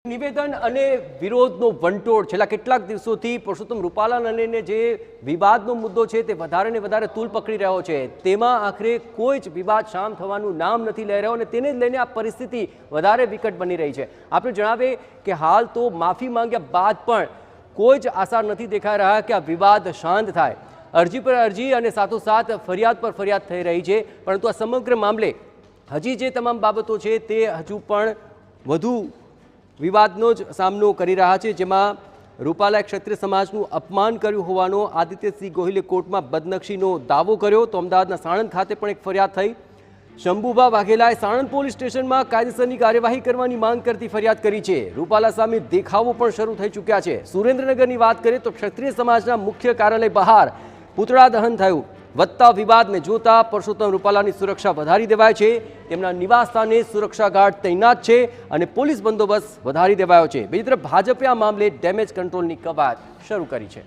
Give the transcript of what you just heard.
નિવેદન અને વિરોધનો વંટોળ છેલ્લા કેટલાક દિવસોથી પરસોત્તમ રૂપાલાને લઈને જે વિવાદનો મુદ્દો છે તે વધારે ને વધારે તૂલ પકડી રહ્યો છે। તેમાં આખરે કોઈ જ વિવાદ શાંત થવાનું નામ નથી લઈ રહ્યો અને તેને જ લઈને આ પરિસ્થિતિ વધારે વિકટ બની રહી છે। આપણે જણાવીએ કે હાલ તો માફી માંગ્યા બાદ પણ કોઈ જ આસાર નથી દેખાઈ રહ્યા કે આ વિવાદ શાંત થાય। અરજી પર અરજી અને સાથોસાથ ફરિયાદ પર ફરિયાદ થઈ રહી છે, પરંતુ આ સમગ્ર મામલે હજી જે તમામ બાબતો છે તે હજુ પણ વધુ વિવાદનો જ સામનો કરી રહ્યા છે, જેમાં રૂપાલાએ ક્ષત્રિય સમાજનું અપમાન કર્યું હોવાનો આદિત્યસિંહ ગોહિલે કોર્ટમાં બદનક્ષીનો દાવો કર્યો। તો અમદાવાદના સાણંદ ખાતે પણ એક ફરિયાદ થઈ। શંભુભા વાઘેલાએ સાણંદ પોલીસ સ્ટેશનમાં કાયદેસરની કાર્યવાહી કરવાની માંગ કરતી ફરિયાદ કરી છે। રૂપાલા સામે દેખાવો પણ શરૂ થઈ ચૂક્યા છે। સુરેન્દ્રનગરની વાત કરીએ તો ક્ષત્રિય સમાજના મુખ્ય કાર્યાલય બહાર પૂતળા દહન થયું। વધતા વિવાદને જોતા પરસોત્તમ રૂપાલાની સુરક્ષા વધારી દેવાય છે। તેમના નિવાસ સ્થાને સુરક્ષા ગાર્ડ તૈનાત છે અને પોલીસ બંદોબસ્ત વધારી દેવાયો છે। બીજી તરફ ભાજપે આ મામલે ડેમેજ કંટ્રોલની કવાયત શરૂ કરી છે।